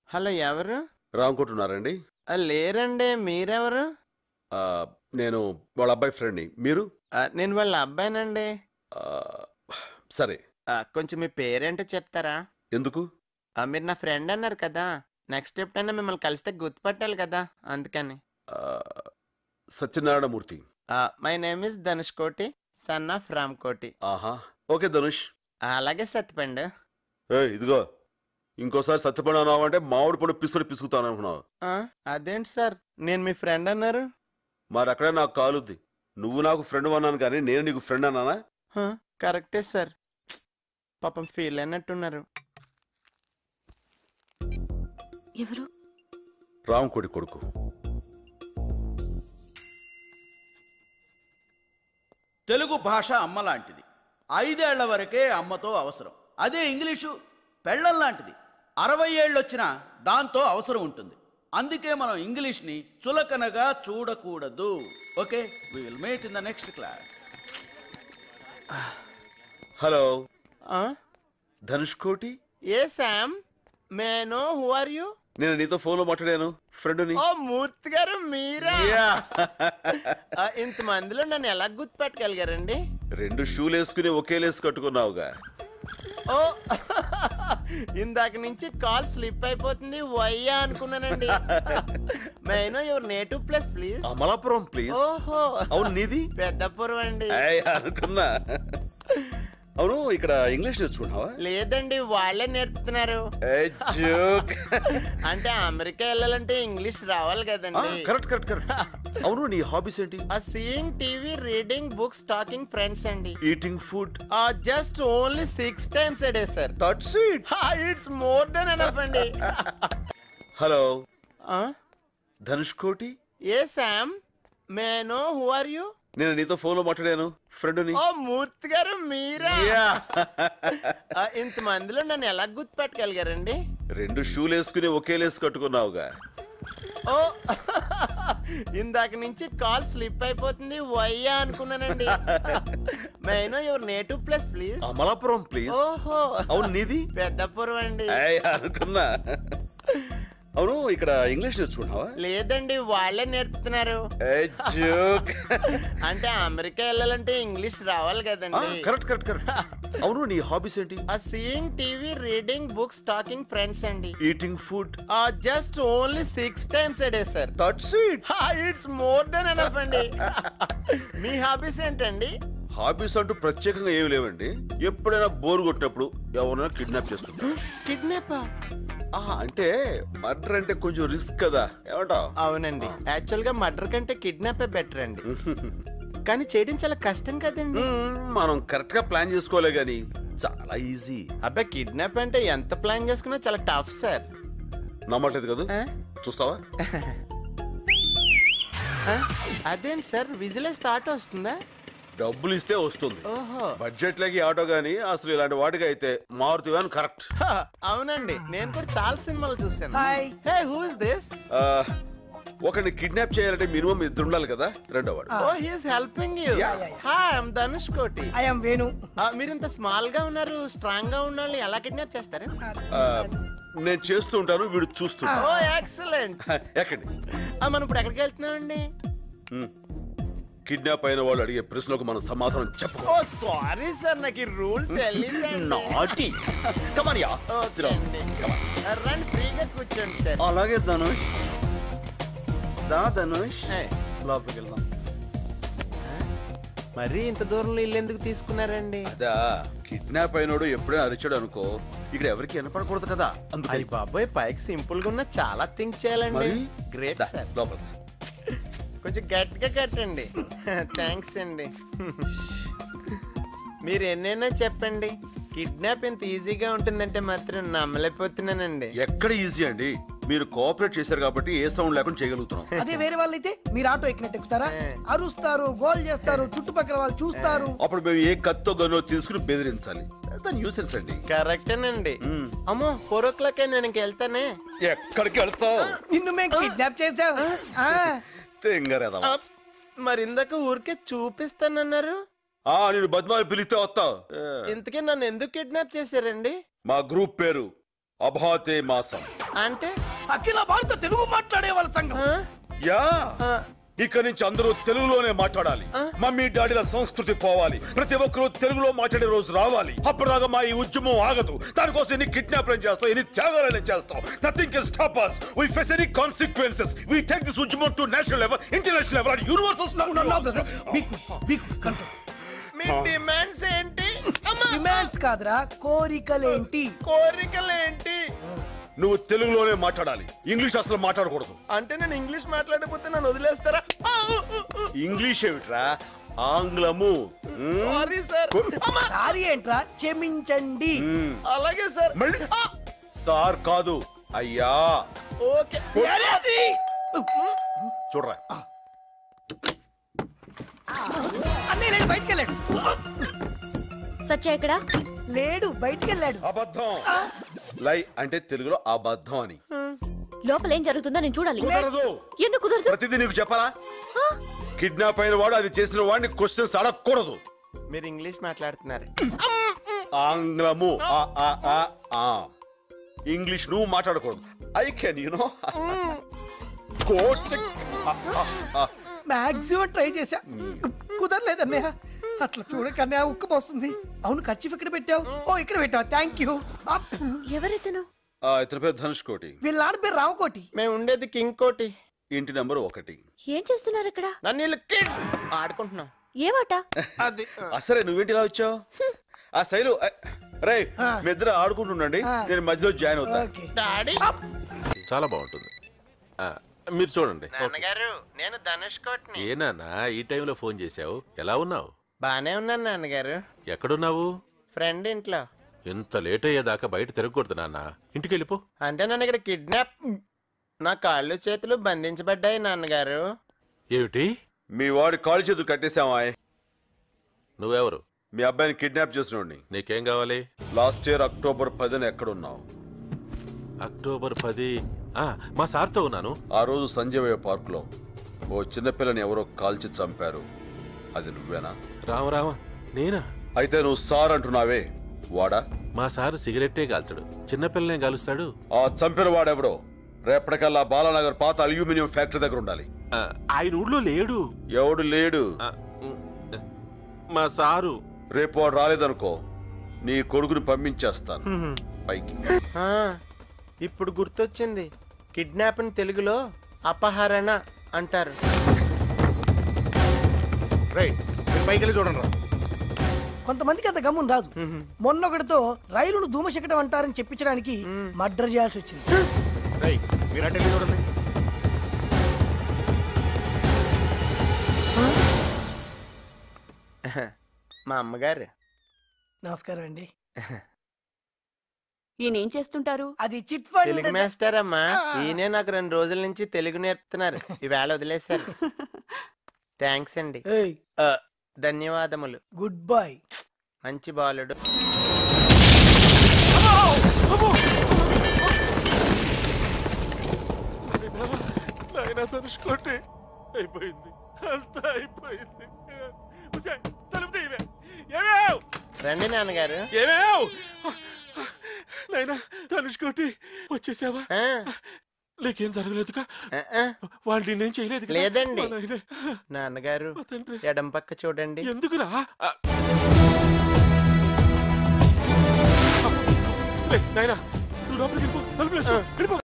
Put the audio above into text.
Hello ఎవరు? రామకుంటున్నారండి? లేరండి. మీరెవరు? నేను వాళ్ళ అబ్బాయి ఫ్రెండ్ని. మీరు? నేను వాళ్ళ అబ్బాయినండి. సరే. కొంచెం మీ పేరేంటో చెప్తారా? ఎందుకు? మీరు నా ఫ్రెండ్ అన్నారు కదా, నెక్స్ట్ ఎప్పుడైనా మిమ్మల్ని కలిస్తే గుర్తుపట్టాలి కదా, అందుకని. Satyanarayana Murthy. My name is Dhanush కోటి, సన్ ఆఫ్ రామ్ కోటి. ఆహా, ఓకే ధనుష్. అలాగే సత్యపండు. ఇదిగో, ఇంకోసారి సత్యపండు అన్నావు అంటే మామిడి పండు పిసుకుతాను అనుకున్నావు. అదేంటి సార్, నేను మీ ఫ్రెండ్ అన్నారు. మరి అక్కడే నాకు కాలుద్ది. నువ్వు నాకు ఫ్రెండ్ అన్నాను కానీ నేను నీకు ఫ్రెండ్ అన్నానా? కరెక్టే సార్, పాపం ఫీల్ అయినట్టున్నారు. ఎవరు? రామకోటి కొడుకు. తెలుగు భాష అమ్మ లాంటిది. 5 ఏళ్ల వరకే అమ్మతో అవసరం. అదే ఇంగ్లీషు పెళ్ళం లాంటిది. 60 ఏళ్ళు వచ్చినా దాంతో అవసరం ఉంటుంది. అందుకే మనం ఇంగ్లీష్ని చులకనగా చూడకూడదు. Okay, we will meet in the next class. Hello, Dhanush Koti. Yes ma'am, may know who are you? నేను నీతో ఫోన్లో మాట్లాడాను, ఫ్రెండ్ని. ఓ మూర్తి గారు మీరా? ఇంతమందిలో నన్ను ఎలా గుర్తుపెట్టగలిగారండి? 2 షూలు వేసుకుని ఒకే లేసు కట్టుకున్నావుగా. ఓ ఇందాక నుంచి కాల్ స్లిప్ అయిపోతుంది వయ్యా అనుకున్నానండి. Maino your native place please. Amalapuram please. ఓహో, అవును, నీది? పెద్దపురం అండి. అనుకున్నా. అవును, ఇక్కడ ఇంగ్లీష్ నేర్చుకున్నావా? లేదండి, వాళ్ళే నేర్పుతున్నారు. అంటే అమెరికా వెళ్ళాలంటే ఇంగ్లీష్ రావాలి కదండి. Correct correct correct. అవును, నీ హాబీస్ ఏంటి? Seeing TV, reading books, talking friends అండి. Eating food? Just only 6 times a day sir. That's it. It's more than enough అండి. Hello, Dhanush Koti. Yes ma'am, may know who are you? నేను నీతో ఫోన్లో మాట్లాడాను, ఫ్రెండ్ని. ఓ మూర్తి గారు మీరా? ఇంతమందిలో నన్ను ఎలా గుర్తుపెట్టగలిగారండి? 2 షూలు వేసుకుని ఒకే లేసు కట్టుకున్నావుగా. ఓ ఇందాక నుంచి కాల్ స్లిప్ అయిపోతుంది వయ్యా అనుకున్నానండి. Maino your native place please. Amalapuram please. ఓహో, అవును, నీది? పెద్దపురం అండి. అనుకున్నా. అవును, ఇక్కడ ఇంగ్లీష్ నేర్చుకున్నావా? లేదండి, వాళ్ళే నేర్పుతున్నారు. అంటే అమెరికా వెళ్ళాలంటే ఇంగ్లీష్ రావాలి కదండి. Correct correct correct. అవును, నీ హాబీస్ ఏంటి? Seeing TV, reading books, talking friends అండి. Eating food? Just only 6 times a day sir. That's it. It's more than enough అండి. మీ హాబీస్ ఏంటండి? హాబీస్ అంటూ ప్రత్యేకంగా ఏమి లేవండి. ఎప్పుడైనా బోర్ కొట్టినప్పుడు ఎవరైనా కిడ్నాప్ చేస్తుంటా. కిడ్నాపా? అంటే మర్డర్ అంటే కొంచెం రిస్క్ కదా, ఏమంటావ్? అవునండి, యాక్చువల్ గా మర్డర్ కంటే కిడ్నాపే బెటర్ అండి. కానీ చేయడం చాలా కష్టం కదండి. మనం కరెక్ట్ గా ప్లాన్ చేసుకోలే గానీ చాలా ఈజీ. అబ్బాయి, కిడ్నాప్ అంటే ఎంత ప్లాన్ చేసుకున్నా చాలా టఫ్ సార్. నమ్మట్లేదు కదా? చూస్తావా? అదేంటి సార్, విజిల్ స్టార్ట్ వస్తుందా? డబ్బులు ఇస్తే వస్తుంది. ఓహో, బడ్జెట్ లకి ఆటో గానీ అసలు ఇలాంటి వాటికి అయితే మారుతి వ్యాన్ కరెక్ట్. అవునండి, నేను కూడా చాలా సినిమాలు చూసాను. Hey, who is this? ఒకరిని కిడ్నాప్ చేయాలంటే మినిమం 2 ఉండాలి కదా. రెండో వాడు. Oh, he is helping you. Hi, I am Dhanush Koti. I am Venu. మీరు ఇంత స్మాల్ గా ఉన్నారు, స్ట్రాంగ్ గా ఉన్న వాళ్ళని ఎలా కిడ్నాప్ చేస్తారు? నేను చేస్తూ ఉంటాను, వీడు చూస్తుంటా. ఓ ఎక్సలెంట్. ఎక్కడి? మనం ఇప్పుడు ఎక్కడికి వెళ్తున్నామండి? కిడ్నాప్ అయిన వాళ్ళు అడిగే ప్రశ్నలకు మనం సమాధానం చెప్పు. ఓ సారీ సార్, నాకు ఈ రూల్ తెలియదండి. నాటి. Come on yeah. రండి, ఫ్రీగా కూర్చోండి సార్. అలాగే ధనుష్. ధనుష్, లోపలికి వెళ్దాం. మరి ఇంత దూరంలో ఇల్లు ఎందుకు తీసుకున్నారండి? అదా, కిడ్నాప్ అయినోడు ఎప్పుడైనా అరిచాడు అనుకో, ఇక్కడ ఎవరికి వినపడకూడదు కదా, అందుకని. బాబాయ్, పైకి సింపుల్ గా ఉన్న చాలా థింక్ చేయాలండి. Great sir. లోపల కొంచెం గట్టిగా కట్టండి. థ్యాంక్స్ అండి. మీరు ఎన్నైనా చెప్పండి, కిడ్నాప్ ఎంత ఈజీగా ఉంటుందంటే మాత్రం నమ్మలేకపోతున్నానండి. ఎక్కడ ఈజీ అండి, మీరు కోఆపరేట్ చేశారు కాబట్టి ఏ సౌండ్ లేకుండా చేయగలుగుతున్నాం. అదే వేరే వాళ్ళైతే మీరు ఆటో ఎక్కినట్టు ఎక్కుతారా? అరుస్తారు, గోల్ చేస్తారు, చుట్టుపక్కల వాళ్ళు చూస్తారు. అప్పుడు మేము ఏ కత్తో గనో తీసుకుని బెదిరించాలి. న్యూసెన్స్ అండి. కరెక్టేనండి. అమ్మో, 4 o'clock అయింది, నేను ఇంకెళ్తానే. ఎక్కడికి వెళ్తావు? నిన్ను మేము కిడ్నాప్ చేసాం. మరి ఇందాక ఊరికే చూపిస్తానన్నారు. నేను బద్మాయి పిలిస్తే వస్తావు. ఇంతకీ నన్ను ఎందుకు కిడ్నాప్ చేశారండి? మా గ్రూప్ పేరు అభాతే మాసం. అంటే అఖిల భారత తెలుగు మాట్లాడే వాళ్ళ సంఘం. యా ఇక నుంచి అందరూ తెలుగులోనే మాట్లాడాలి. మమ్మీ డాడీల సంస్కృతి పోవాలి. ప్రతి ఒక్కరూ తెలుగులో మాట్లాడే రోజు రావాలి. అప్పటిదాకా మా ఈ ఉద్యమం ఆగదు. దానికోసం ఎన్ని కిడ్నాప్లను చేస్తాం, ఎన్ని త్యాగాలను చేస్తాం. Nothing can stop us. We face any consequences. We take this ఉద్యమం to national level, international level, and universal level. Me demands ఏంటి? డిమాండ్స్ కాదురా, కోరికలేంటి? కోరికలేంటి? నువ్వు తెలుగులోనే మాట్లాడాలి. ఇంగ్లీష్ అసలు మాట్లాడకూడదు. అంటే నేను ఇంగ్లీష్ మాట్లాడకపోతే నన్ను వదిలేస్తారా? ఇంగ్లీష్ ఏమిట్రా, ఆంగ్లము. Sorry sir. సారీ ఏంట్రా, క్షమించండి. అలాగే సార్. మళ్ళీ సార్ కాదు, అయ్యా. ఓకే. చూడరా, అన్నయ్య లేడు, బయటికి వెళ్ళాడు. సత్య ఎక్కడా? లేడు, బయటికి వెళ్ళాడు. అబద్ధం. లై అంటే తెలుగులో అబద్ధం అని. లోపల ఏం జరుగుతుందో నేను చూడాలి. కుదరదు. ఎందుకు కుదరదు? ప్రతిదీ నీకు చెప్పాలా? కిడ్నాప్ అయిన వాడు అది చేసిన వాడిని క్వశ్చన్స్ అడగకూడదు. మీరు ఇంగ్లీష్ మాట్లాడుతున్నారు. ఆంగ్లము. ఇంగ్లీష్ నువ్వు మాట్లాడకూడదు. I can you know quote. Maximum try చేశా, కుదరలేదు అన్నయ్య. అట్లా చూడకన్నయ్య ఉక్కపోస్తుంది. అవును, ఖర్చు ఇక్కడ పెట్టావు. ఓ ఇక్కడ పెట్టావు, థ్యాంక్ యూ. ఎవరెతను? ఇతని పేరు ధనుష్ కోటి. వీళ్ళ నాన్న పేరు రామకోటి. మేము ఉండేది కింగ్ కోటి. ఇంటి నంబర్ 1. ఏం చేస్తున్నారు ఇక్కడ? నన్ను వీళ్ళు కిడ్ ఆడుకుంటున్నాం. ఏమాట? అది సరే, నువ్వేంటి ఇలా వచ్చావు? ఆ శైలు రే, మీ ఇద్దరు ఆడుకుంటుండండి, నేను మధ్యలో జాయిన్ అవుతా. డాడీ చాలా బాగుంటుంది. మీరు చూడండి. నాన్నగారు, నేను ధనుష్ కోటిని. ఏ నాన్న ఈ టైంలో ఫోన్ చేసావు? ఎలా ఉన్నావు? బానే ఉన్నాను నాన్నగారు. ఎక్కడున్నావు? ఫ్రెండ్ ఇంట్లో. ఇంత లేట్ అయ్యేదాకా బయట తిరగకూడదు నాన్న, ఇంటికి వెళ్ళిపో. అంటే నన్ను ఇక్కడ కిడ్నాప్, నా కాళ్ళు చేతులు బంధించబడ్డాయి నాన్నగారు. ఏమిటి? మీ వాడి కాళ్ళు చేతులు కట్టేశావా? నువ్వెవరు? మీ అబ్బాయిని కిడ్నాప్ చేసినోడిని. నీకేం కావాలి? లాస్ట్ ఇయర్ అక్టోబర్ 10న ఎక్కడున్నావు? అక్టోబర్ 10 మా సార్తో ఉన్నాను. ఆ రోజు సంజయ్ పార్క్ లో ఓ చిన్నపిల్లని ఎవరో కాల్చి చంపారు. అది నువ్వేనా? రామ నేనా? అయితే నువ్వు సార్ అంటున్నావే, వాడా? మా సార్ సిగరెట్టే కాల్చాడు, చిన్నపిల్లనే కాలుస్తాడు. ఆ చంపిన వాడెవడో రేపటికల్లా బాలానగర్ పాత అల్యూమినియం ఫ్యాక్టరీ దగ్గర ఉండాలి. ఆయన ఊళ్ళో లేడు. ఎవడు లేడు? మా సారు. రేపు వాడు రాలేదనుకో, నీ కొడుకుని పంపించేస్తాను పైకి. ఇప్పుడు గుర్తొచ్చింది, కిడ్నాప్ ని తెలుగులో అపహరణ అంటారు. పైకి చూడండి. కొంతమందికి అంత గమ్మున రాదు. మొన్నొకటితో రైలును ధూమశకటం అంటారని చెప్పించడానికి మర్డర్ చేయాల్సి వచ్చింది. చూడండి. మా అమ్మగారు. నమస్కారం అండి. ఈయనేం చేస్తుంటారు? అది చిట్ ఫండ్. తెలుగు మాస్టర్ అమ్మా. ఈయనే నాకు 2 రోజుల నుంచి తెలుగు నేర్పుతున్నారు. ఈవేళ వదిలేశారు. థ్యాంక్స్ అండి. ధన్యవాదములు. Good boy. మంచి బాలుడు. ధనుష్కోటి అయిపోయింది, అంతా అయిపోయింది. రండి నాన్నగారు. నైనా ధనుష్కోటి వచ్చేసావా? నీకేం జరగలేదుగా? వాళ్ళు నేనేం చేయలేదు లేదండి. నాన్నగారు ఎడం పక్క చూడండి. ఎందుకురా? నైనా నువ్వు లోపలికి వెళ్ళిపో.